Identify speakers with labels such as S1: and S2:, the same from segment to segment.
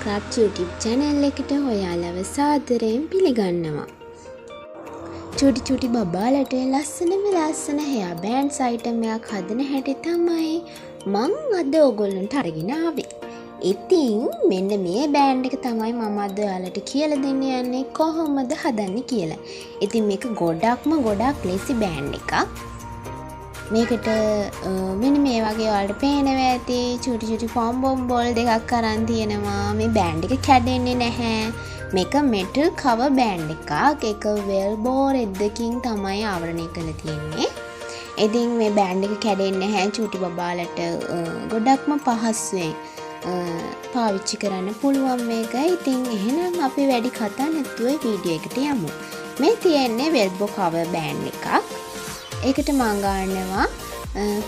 S1: Craft YouTube channel එකට ඔයාලව සාදරයෙන් පිළිගන්නවා. චූටි බබාලට ලස්සන hair bands item එකක් හදන හැටි තමයි මං අද ඔයගොල්ලන්ට අරගෙන ආවේ. ඉතින් මෙන්න මේ බෑන්ඩ් එක තමයි මම අද ඔයාලට කියලා දෙන්න යන්නේ කොහොමද හදන්නේ කියලා. ඉතින් මේක ගොඩක් ලේසි බෑන්ඩ් එකක්. මේකට මෙන්න මේ වගේ ඔයාලට පේනවා ඇති චූටි ෆෝම් බෝල් දෙකක් අරන් තියෙනවා. මේ බෑන්ඩ් එක කැඩෙන්නේ නැහැ. මේක මෙටල් කවර් බෑන්ඩ් එකක්. ඒක වෙල්බෝ රෙද්දකින් තමයි ආවරණය කරලා තියෙන්නේ. ඉතින් මේ බෑන්ඩ් එක කැඩෙන්නේ නැහැ. චූටි බබාලට ගොඩක්ම පහසුවෙන් පාවිච්චි කරන්න පුළුවන් මේක. ඉතින් එහෙනම් අපි වැඩි කතා නැතුව වීඩියෝ එකට යමු. මේ තියෙන්නේ වෙල්බෝ කවර් බෑන්ඩ් එකක්. ඒකට මම ගන්නවා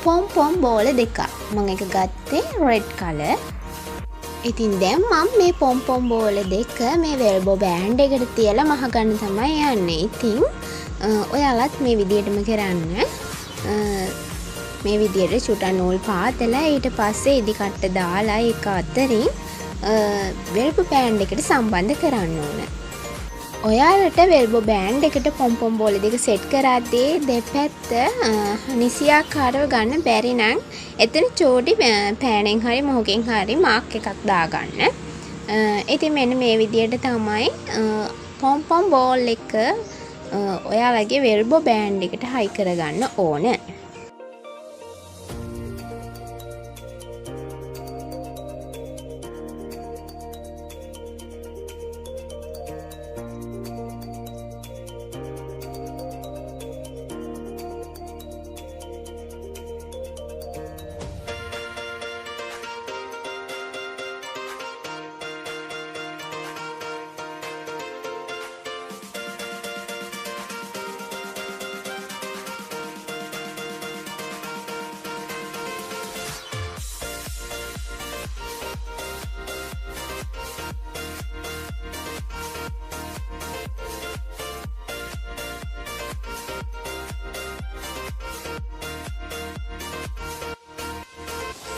S1: පොම් බෝල දෙකක්. මම එක ගත්තේ රෙඩ් කලර්. ඉතින් දැන් මම මේ පොම් බෝල දෙක මේ වෙල්බෝ බෑන්ඩ් එකට තියලා මහ ගන්න තමයි යන්නේ. ඉතින් ඔයාලත් මේ විදිහටම කරන්න. මේ විදිහට චුටා නූල් පාතලා ඊට පස්සේ ඉදි කට්ට දාලා ඒක අතරින් වෙල්බෝ බෑන්ඩ් එකට සම්බන්ධ කරන්න ඕන. ඔයාලට වෙල්බෝ බෑන්ඩ් එකට පොම් බෝල දෙක සෙට් කරද්දී දෙපැත්ත නිසියාකාරව ගන්න බැරි නම් එතන චූටි පෑනෙන් හරි මොහොකින් හරි මාක් එකක් දාගන්න. ඉතින් මෙන්න මේ විදිහට තමයි පොම් බෝල් එක ඔයාලගේ වෙල්බෝ බෑන්ඩ් එකට හයි කරගන්න ඕන.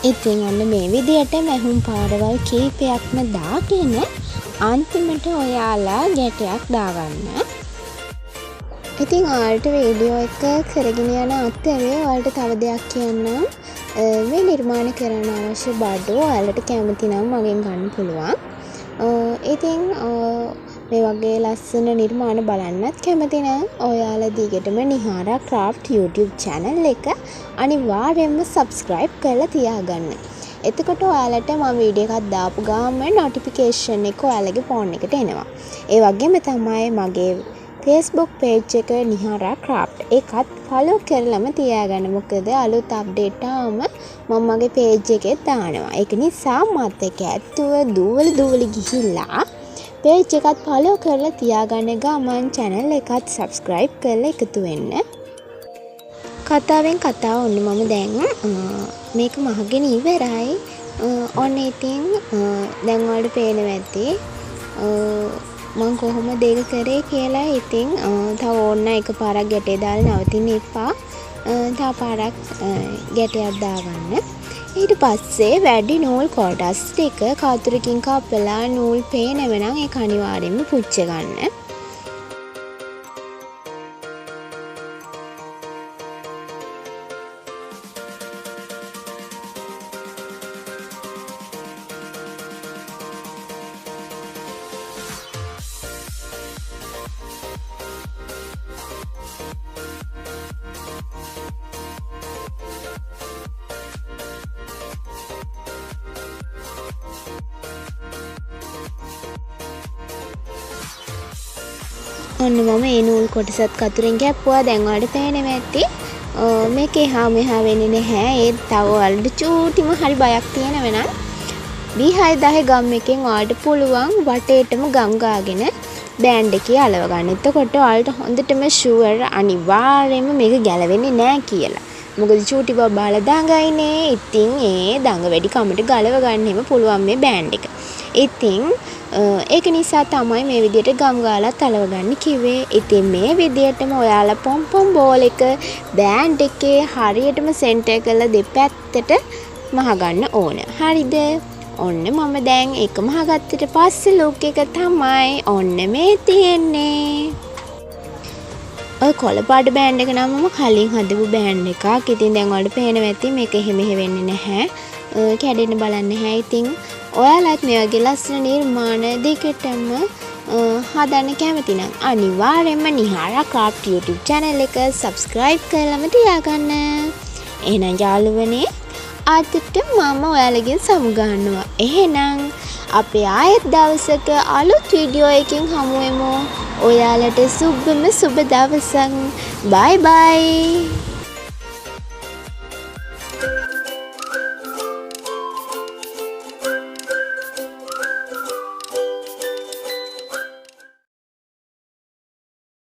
S1: ඉතින් ඔන්න මේ විදිහට මැහුම් පාරවල් කීපයක්ම දාගෙන අන්තිමට ඔයාලා ගැටයක් දාගන්න. ඉතින් ඔයාලට වීඩියෝ එක කරගෙන යන අතරේ ඔයාලට තව දෙයක් කියන්නම්. මේ නිර්මාණ කරන්න අවශ්‍ය බඩු ඔයාලට කැමති නම් මගෙන් ගන්න පුළුවන්. ඉතින් මේ වගේ ලස්සන නිර්මාණ බලන්නත් කැමති නම් ඔයාලා දිගටම නිහාරා ක්‍රාෆ්ට් YouTube channel එක අනිවාර්යයෙන්ම subscribe කරලා තියාගන්න. එතකොට ඔයාලට මම වීඩියෝ එකක් දාපු ගාම notification එක ඔයාලගේ phone එකට එනවා. ඒ වගේම තමයි මගේ Facebook page එක නිහාරා ක්‍රාෆ්ට් ඒකත් follow කරලම තියාගන්න. මොකද අලුත් update ආවම මම මගේ page එකේ දානවා. ඒක නිසා මත් එක්ක ඇතුව දූවලි ගිහිල්ලා page එකත් follow කරලා තියාගන්න ගමන් channel එකත් subscribe කරලා එකතු වෙන්න. කතාවෙන් කතාව ඔන්න මම දැන් මේක මහගෙන ඉවරයි. ඔන්න ඉතින් දැන් ඔයාලට පේනවා ඇති මම කොහොමද ඒක කරේ කියලා. ඉතින් තව ඕන්න එකපාරක් ගැටේ දාලා නවතින්න එපා. තව පාරක් ගැටයක් දාගන්න. ඊට පස්සේ වැඩි නූල් කොටස් ටික කාතුරකින් කපලා නූල් පේනව නම් ඒක අනිවාර්යෙන්ම පුච්ච ගන්න. ඔන්න මම මේ නූල් කොටසත් කතුරෙන් කැපුවා. දැන් ඔයාලට පේනවා ඇති මේක එහා මෙහා වෙන්නේ නැහැ. ඒත් තව ඔයාලට චූටිම හරි බයක් තියෙනව නම් B6000 ගම් එකෙන් ඔයාලට පුළුවන් වටේටම ගම් ගාගෙන බෑන්ඩ් එකේ අලව ගන්න. එතකොට ඔයාලට හොඳටම ෂුවර් අනිවාර්යයෙන්ම මේක ගැලවෙන්නේ නැහැ කියලා. මොකද චූටි බබාලා දඟයිනේ. ඉතින් ඒ දඟ වැඩි කමට ගලව ගන්නෙම පුළුවන් මේ බෑන්ඩ් එක. ඉතින් ඒක නිසා තමයි මේ විදිහට ගම් ගාලා තලව ගන්න කිව්වේ. ඉතින් මේ විදිහටම ඔයාලා පොම් බෝල් එක බෑන්ඩ් එකේ හරියටම සෙන්ටර් කරලා දෙපැත්තට මහ ගන්න ඕන. හරිද? ඔන්න මම දැන් එක මහගත්තට පස්සේ ලුක් එක තමයි ඔන්න මේ තියෙන්නේ. ඔය කොළ පාට බෑන්ඩ් එක නම් මම කලින් හදපු බෑන්ඩ් එකක්. ඉතින් දැන් ඔයාලට පේනවා ඇති මේක එහෙම වෙන්නේ නැහැ. කැඩෙන්න බලන්නේ නැහැ. ඉතින් ඔයාලත් මේ වගේ ලස්සන නිර්මාණ දෙකටම හදන්න කැමති නම් අනිවාර්යෙන්ම නිහාරා ක්‍රාෆ්ට් YouTube channel එක subscribe කරලාම තියාගන්න. එහෙනම් යාළුවනේ අදට මම ඔයාලගෙන් සමු ගන්නවා. එහෙනම් අපි ආයෙත් දවසක අලුත් වීඩියෝ එකකින් හමු වෙමු. ඔයාලට සුබම සුබ දවසක්. බයි බයි.